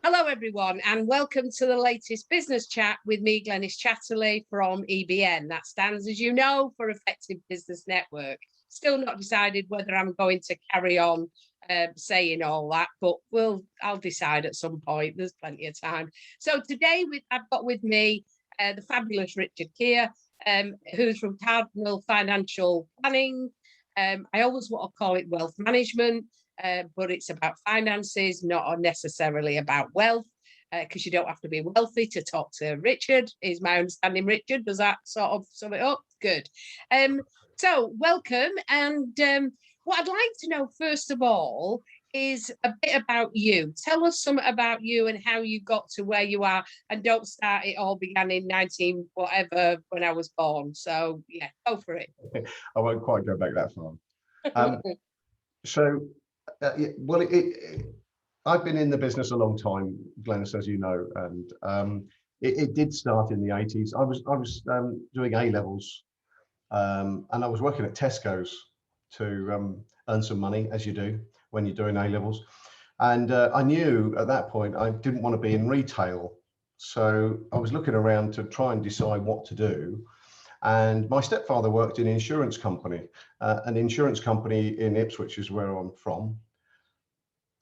Hello, everyone, and welcome to the latest business chat with me, Glenys Chatterley from EBN. That stands, as you know, for Effective Business Network. Still not decided whether I'm going to carry on saying all that, but I'll decide at some point. There's plenty of time. So today I've got with me the fabulous Richard Kear, who's from Cardinal Financial Planning. I always want to call it wealth management. But it's about finances, not necessarily about wealth, because you don't have to be wealthy to talk to Richard, is my understanding. Richard, does that sort of sum it up? Good. So welcome. And what I'd like to know, first of all, is a bit about you. Tell us something about you and how you got to where you are. And don't start, it all began in 19 whatever when I was born. So yeah, go for it. I won't quite go back that far. I've been in the business a long time, Glenys, as you know, and it did start in the 80s. I was doing A-levels, and I was working at Tesco's to earn some money, as you do when you're doing A-levels. And I knew at that point I didn't want to be in retail, so I was looking around to try and decide what to do. And my stepfather worked in an insurance company in Ipswich is where I'm from.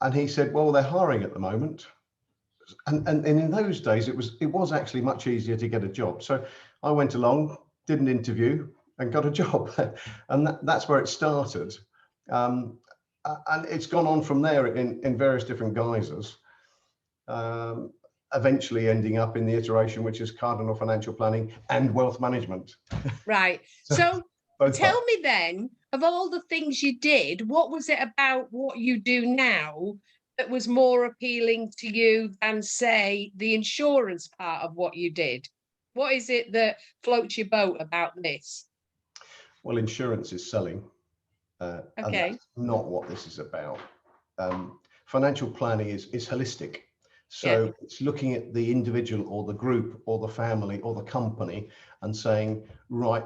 And he said, well, they're hiring at the moment. And in those days, it was actually much easier to get a job. So I went along, did an interview and got a job. And that's where it started. And it's gone on from there in various different guises. Eventually ending up in the iteration, which is Cardinal Financial Planning and Wealth Management. Right. So tell me then, of all the things you did, what was it about what you do now that was more appealing to you than, say, the insurance part of what you did? What is it that floats your boat about this? Well, insurance is selling. Okay. And that's not what this is about. Financial planning is holistic. So it's looking at the individual or the group or the family or the company and saying, right,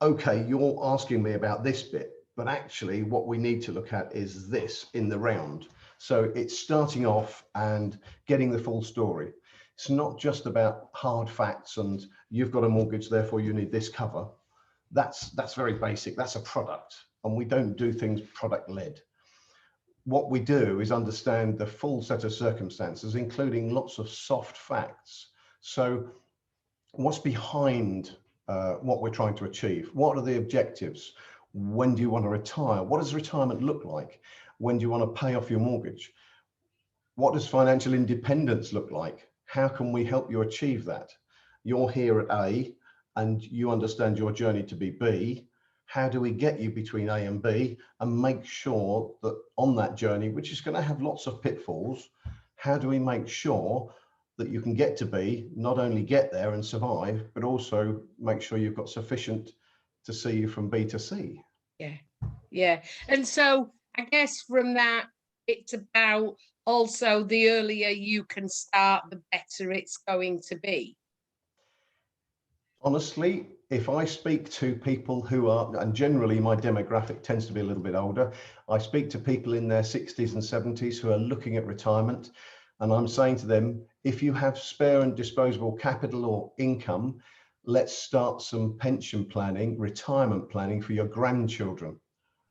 okay, you're asking me about this bit, but actually what we need to look at is this in the round. So it's starting off and getting the full story. It's not just about hard facts and you've got a mortgage, therefore you need this cover. That's very basic. That's a product, and we don't do things product led. What we do is understand the full set of circumstances, including lots of soft facts. So what's behind what we're trying to achieve? What are the objectives? When do you want to retire? What does retirement look like? When do you want to pay off your mortgage? What does financial independence look like? How can we help you achieve that? You're here at A and you understand your journey to be B. How do we get you between A and B and make sure that on that journey, which is going to have lots of pitfalls, how do we make sure that you can get to B, not only get there and survive, but also make sure you've got sufficient to see you from B to C? Yeah. And so I guess from that, it's about also the earlier you can start, the better it's going to be. Honestly, if I speak to people who are, and generally my demographic tends to be a little bit older, I speak to people in their 60s and 70s who are looking at retirement, and I'm saying to them, if you have spare and disposable capital or income, let's start some pension planning, retirement planning for your grandchildren.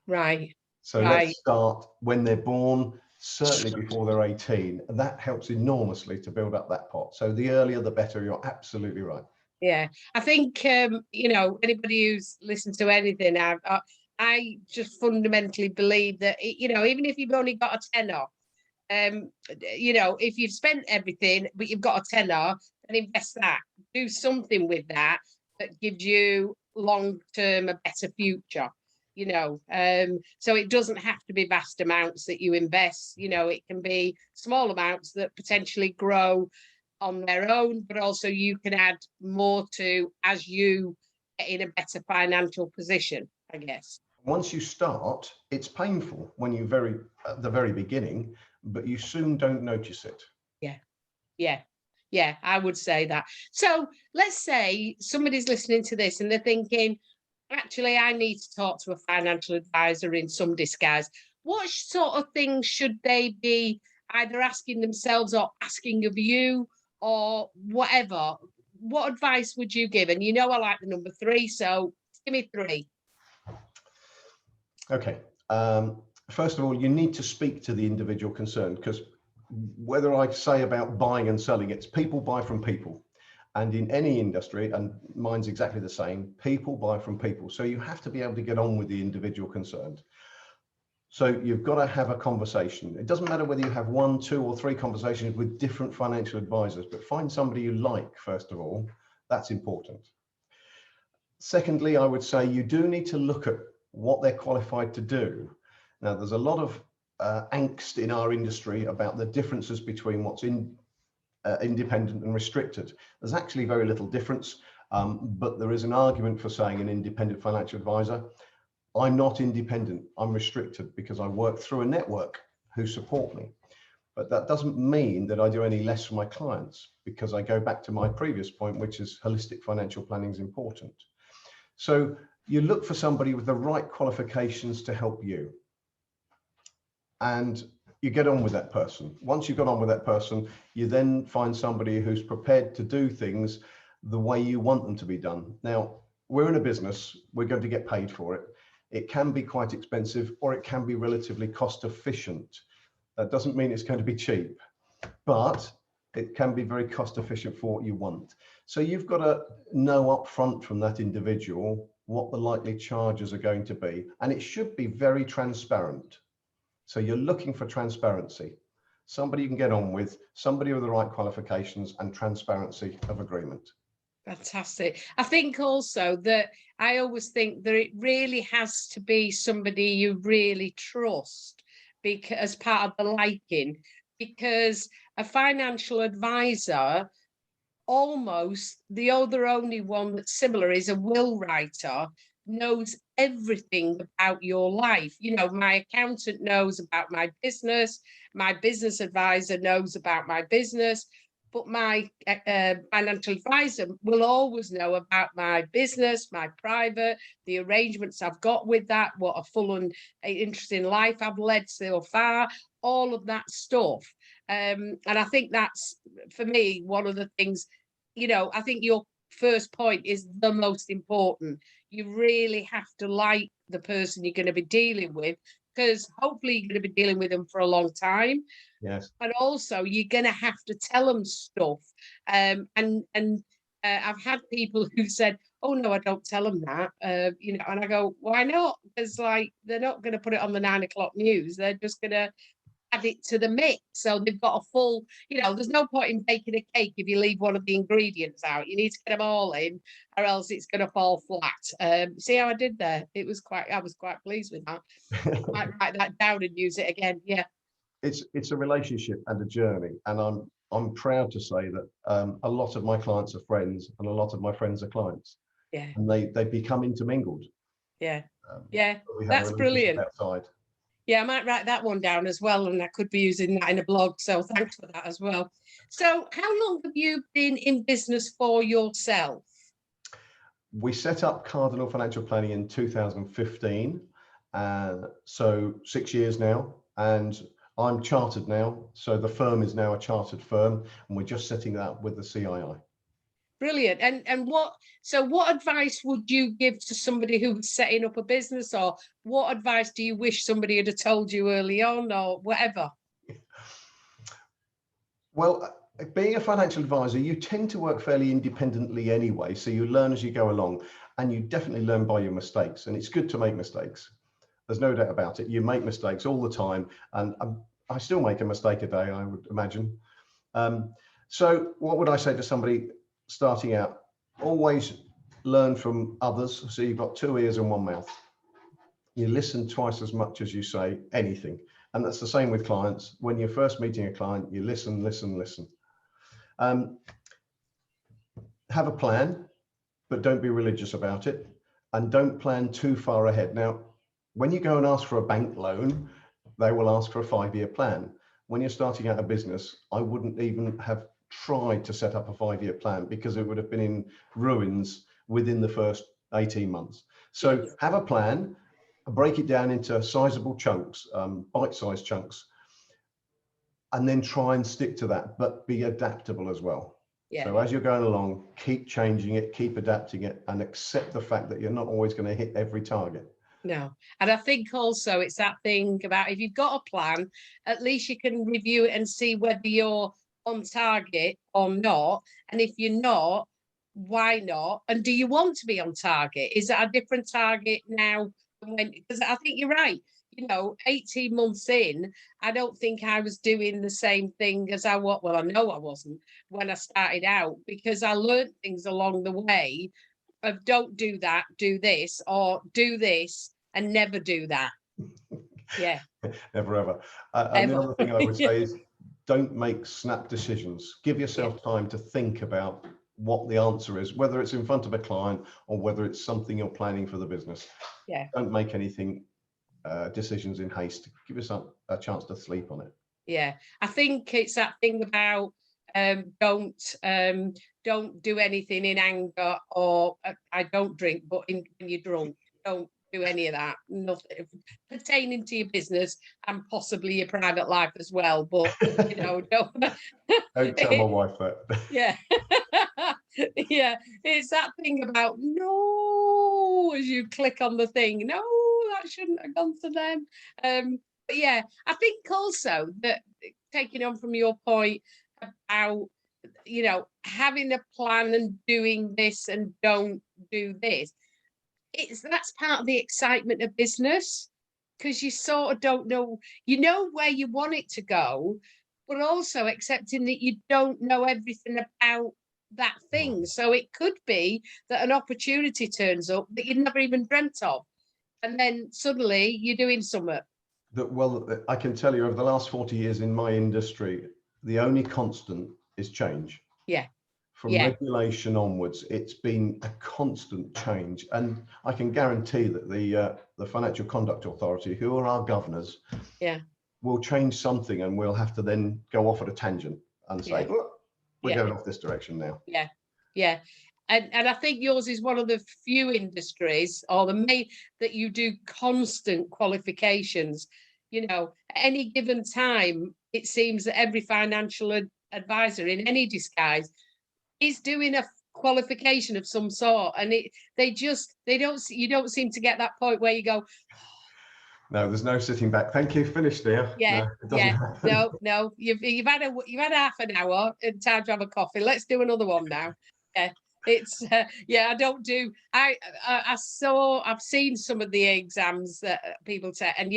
Right. So let's start when they're born, certainly before they're 18, and that helps enormously to build up that pot. So the earlier, the better. You're absolutely right. Yeah, I think, anybody who's listened to anything, I just fundamentally believe that, even if you've only got a tenner, if you've spent everything, but you've got a tenner, then invest that. Do something with that gives you long-term a better future, So it doesn't have to be vast amounts that you invest, it can be small amounts that potentially grow on their own, but also you can add more to as you get in a better financial position, I guess. Once you start, it's painful when you're at the very beginning, but you soon don't notice it. Yeah, I would say that. So let's say somebody's listening to this and they're thinking, actually, I need to talk to a financial advisor in some disguise. What sort of things should they be either asking themselves or asking of you or whatever, what advice would you give? And you know I like the number 3, so give me 3. Okay. First of all, you need to speak to the individual concerned, because whether I say about buying and selling, it's people buy from people. And in any industry, and mine's exactly the same, people buy from people. So you have to be able to get on with the individual concerned. So you've got to have a conversation. It doesn't matter whether you have 1, 2, or 3 conversations with different financial advisors, but find somebody you like, first of all. That's important. Secondly, I would say you do need to look at what they're qualified to do. Now, there's a lot of angst in our industry about the differences between what's independent and restricted. There's actually very little difference, but there is an argument for saying an independent financial advisor. I'm not independent, I'm restricted because I work through a network who support me. But that doesn't mean that I do any less for my clients, because I go back to my previous point, which is holistic financial planning is important. So you look for somebody with the right qualifications to help you. And you get on with that person. Once you've got on with that person, you then find somebody who's prepared to do things the way you want them to be done. Now, we're in a business, we're going to get paid for it. It can be quite expensive, or it can be relatively cost efficient. That doesn't mean it's going to be cheap, but it can be very cost efficient for what you want. So you've got to know up front from that individual what the likely charges are going to be, and it should be very transparent. So you're looking for transparency, somebody you can get on with, somebody with the right qualifications and transparency of agreement. Fantastic. I think also that I always think that it really has to be somebody you really trust, because as part of the liking, because a financial advisor, almost the other only one that's similar is a will writer, knows everything about your life. You know, my accountant knows about my business advisor knows about my business, but my financial advisor will always know about my business, my private, the arrangements I've got with that, what a full and interesting life I've led so far, all of that stuff. And I think that's, for me, one of the things, you know, I think your first point is the most important. You really have to like the person you're going to be dealing with, because hopefully you're going to be dealing with them for a long time. Yes. But also you're going to have to tell them stuff. And I've had people who said, oh no, I don't tell them that, you know, and I go, why not? Because like, they're not going to put it on the 9 o'clock news. They're just going to add it to the mix. So they've got a full, you know, there's no point in baking a cake if you leave one of the ingredients out. You need to get them all in, or else it's going to fall flat. See how I did there? I was quite pleased with that. I might write that down and use it again. Yeah. It's a relationship and a journey, and I'm proud to say that a lot of my clients are friends, and a lot of my friends are clients. Yeah. And they become intermingled. Yeah. Yeah. We have That's brilliant. Outside. Yeah, I might write that one down as well, and I could be using that in a blog. So thanks for that as well. So how long have you been in business for yourself? We set up Cardinal Financial Planning in 2015, so 6 years now, and I'm chartered now. So the firm is now a chartered firm, and we're just setting that up with the CII. Brilliant. And what advice would you give to somebody who was setting up a business, or what advice do you wish somebody had told you early on, or whatever? Well, being a financial advisor, you tend to work fairly independently anyway, so you learn as you go along, and you definitely learn by your mistakes, and it's good to make mistakes. There's no doubt about it. You make mistakes all the time, and I still make a mistake a day, I would imagine. So what would I say to somebody starting out? Always learn from others. So you've got 2 ears and 1 mouth. You listen twice as much as you say anything. And that's the same with clients. When you're first meeting a client, you listen. Have a plan, but don't be religious about it, and don't plan too far ahead. Now, when you go and ask for a bank loan, they will ask for a 5-year plan. When you're starting out a business, I wouldn't even have tried to set up a 5-year plan, because it would have been in ruins within the first 18 months. So have a plan, break it down into sizable chunks, bite-sized chunks, and then try and stick to that, but be adaptable as well. Yeah. So as you're going along, keep changing it, keep adapting it, and accept the fact that you're not always going to hit every target. No. And I think also it's that thing about, if you've got a plan, at least you can review it and see whether you're on target or not. And if you're not, why not? And do you want to be on target? Is that a different target now? Because I think you're right. 18 months in, I don't think I was doing the same thing as I was. Well, I know I wasn't when I started out, because I learned things along the way of don't do that, do this, or do this and never do that. Yeah. Never ever. And the other thing I would say is don't make snap decisions. Give yourself time to think about what the answer is, whether it's in front of a client or whether it's something you're planning for the business. Yeah. Don't make anything decisions in haste. Give yourself a chance to sleep on it. Yeah. I think it's that thing about don't do anything in anger, or I don't drink, but when you're drunk, don't do any of that. Nothing pertaining to your business and possibly your private life as well. But don't tell my wife that. Yeah. Yeah, it's that thing about no, as you click on the thing, no, that shouldn't have gone to them. But yeah, I think also that, taking on from your point about having a plan and doing this and don't do this, that's part of the excitement of business, because you sort of don't know, where you want it to go, but also accepting that you don't know everything about that thing. So it could be that an opportunity turns up that you'd never even dreamt of, and then suddenly you're doing something. Well, I can tell you, over the last 40 years in my industry, the only constant is change. Yeah. From regulation onwards, it's been a constant change, and I can guarantee that the Financial Conduct Authority, who are our governors, will change something, and we'll have to then go off at a tangent and say, look, we're going off this direction now. Yeah. And I think yours is one of the few industries, or the main, that you do constant qualifications. At any given time, it seems that every financial advisor in any disguise is doing a qualification of some sort, and you don't seem to get that point where you go, no, there's no sitting back. Thank you. Finished there. Yeah. No. You've had half an hour in time to have a coffee. Let's do another one now. Yeah. It's I don't do. I've seen some of the exams that people take, and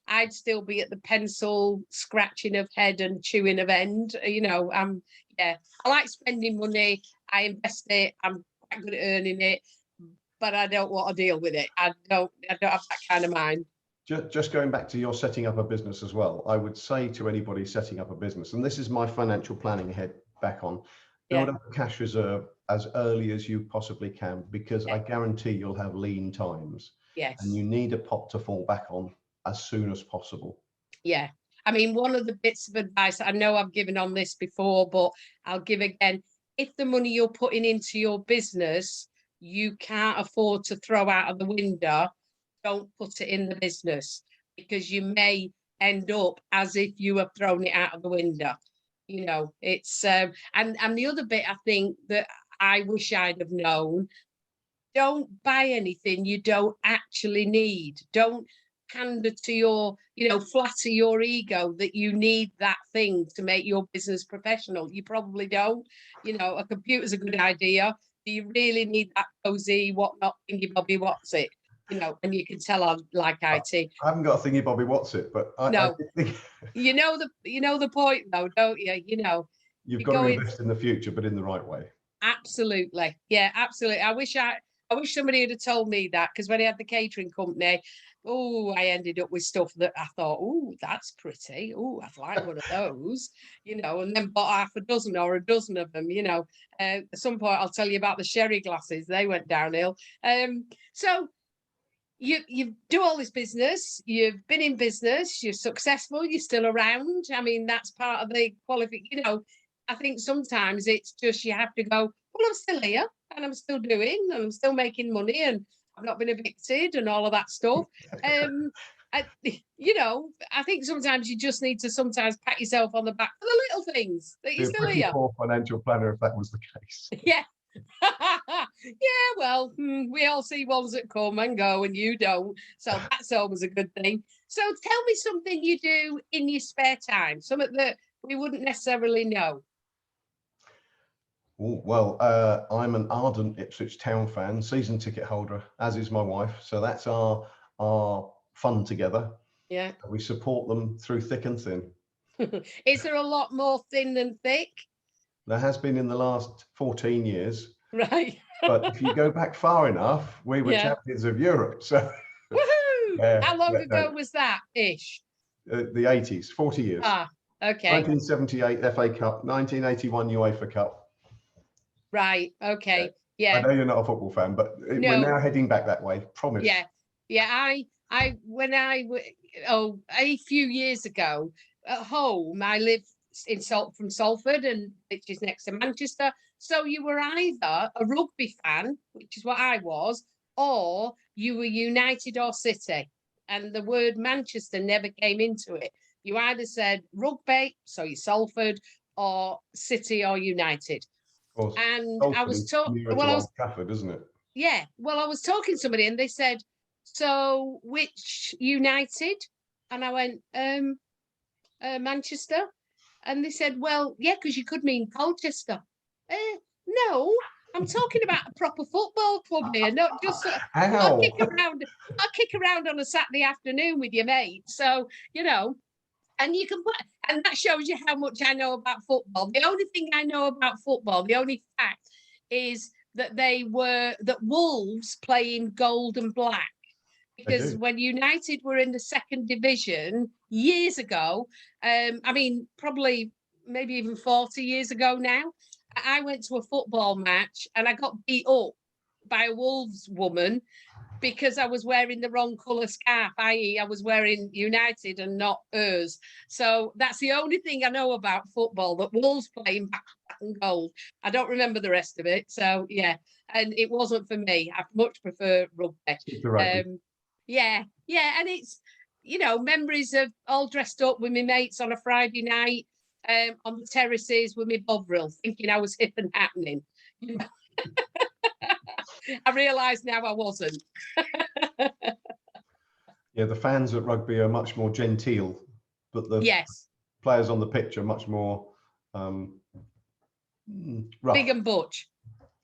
I'd still be at the pencil scratching of head and chewing of end. I like spending money. I invest it. I'm quite good at earning it, but I don't want to deal with it. I don't have that kind of mind. Just going back to your setting up a business as well, I would say to anybody setting up a business, and this is my financial planning head back on, build up a cash reserve as early as you possibly can, because I guarantee you'll have lean times. Yes. And you need a pot to fall back on as soon as possible. Yeah. I mean, one of the bits of advice, I know I've given on this before, but I'll give again. If the money you're putting into your business, you can't afford to throw out of the window, don't put it in the business, because you may end up as if you have thrown it out of the window. It's and the other bit I think that I wish I'd have known, don't buy anything you don't actually need. Don't pander to your, flatter your ego that you need that thing to make your business professional. You probably don't. A computer's a good idea. Do you really need that cozy whatnot thingy bobby what's it? And you can tell I like IT. I haven't got a thingy bobby what's it, but no. I think you know the point though, don't you? You've got to invest in the future, but in the right way. Absolutely. Yeah, absolutely. I wish somebody had told me that, because when I had the catering company, I ended up with stuff that I thought, that's pretty. I'd like one of those, and then bought half a dozen or a dozen of them, At some point, I'll tell you about the sherry glasses. They went downhill. So you do all this business, you've been in business, you're successful, you're still around. I mean, that's part of the qualification. I think sometimes it's just, you have to go, well, I'm still here and I'm still doing, and I'm still making money, and I've not been evicted and all of that stuff. You know, I think sometimes you just need to sometimes pat yourself on the back for the little things that Be you're a still pretty here. poor financial planner if that was the case. Yeah. Yeah, well, we all see ones that come and go and you don't. So that's always a good thing. So tell me something you do in your spare time, something that we wouldn't necessarily know. Ooh, well, I'm an ardent Ipswich Town fan, season ticket holder, as is my wife. So that's our fun together. Yeah. We support them through thick and thin. Is there a lot more thin than thick? There has been in the last 14 years. Right. But if you go back far enough, we were champions of Europe. So woohoo! How long ago no, was that ish? the 80s, 40 years. Ah, okay. 1978 FA Cup, 1981 UEFA Cup. Right. Okay. Yeah. I know you're not a football fan, but we're now heading back that way. Promise. Yeah. Yeah. When a few years ago at home, I lived from Salford, and which is next to Manchester. So you were either a rugby fan, which is what I was, or you were United or City. And the word Manchester never came into it. You either said rugby, so you're Salford, or City or United. Of course. And Salford I was talking, nearer to Old Trafford, isn't it? yeah, well, I was talking to somebody and they said, so which United? And I went, Manchester. And they said, well, yeah, because you could mean Colchester. No, I'm talking about a proper football club here, not just I'll kick around on a Saturday afternoon with your mates. So, you know, and you can put, and that shows you how much I know about football. The only thing I know about football, the only fact is that Wolves play in gold and black. Because when United were in the second division years ago, I mean, probably maybe even 40 years ago now, I went to a football match and I got beat up by a Wolves woman because I was wearing the wrong colour scarf, i.e. I was wearing United and not hers. So that's the only thing I know about football, that Wolves play in black and gold. I don't remember the rest of it. So, yeah, and it wasn't for me. I much prefer rugby. Yeah, and it's, you know, memories of all dressed up with my mates on a Friday night on the terraces with my bovril, thinking I was hip and happening. You know? I realise now I wasn't. Yeah, the fans at rugby are much more genteel, but the players on the pitch are much more rough. Big and butch.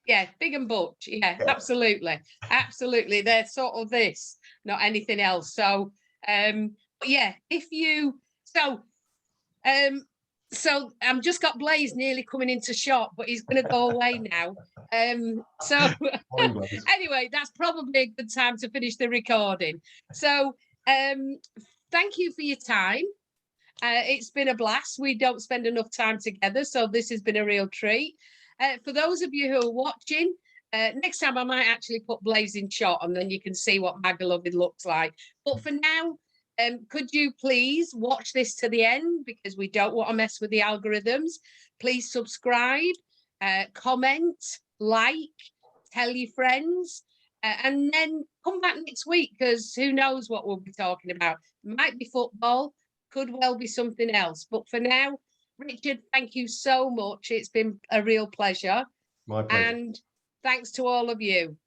Yeah, big and butch. Yeah, absolutely. Absolutely. They're sort of this, not anything else. So, yeah, so I'm just got Blaze nearly coming into shot, but he's going to go away now. So anyway, that's probably a good time to finish the recording. So thank you for your time. It's been a blast. We don't spend enough time together, so this has been a real treat. For those of you who are watching, next time I might actually put Blaze in shot and then you can see what my beloved looks like. But for now, could you please watch this to the end, because we don't want to mess with the algorithms. Please subscribe, comment, like, tell your friends, and then come back next week, because who knows what we'll be talking about. Might be football, could well be something else. But for now, Richard, thank you so much. It's been a real pleasure. My pleasure. And thanks to all of you.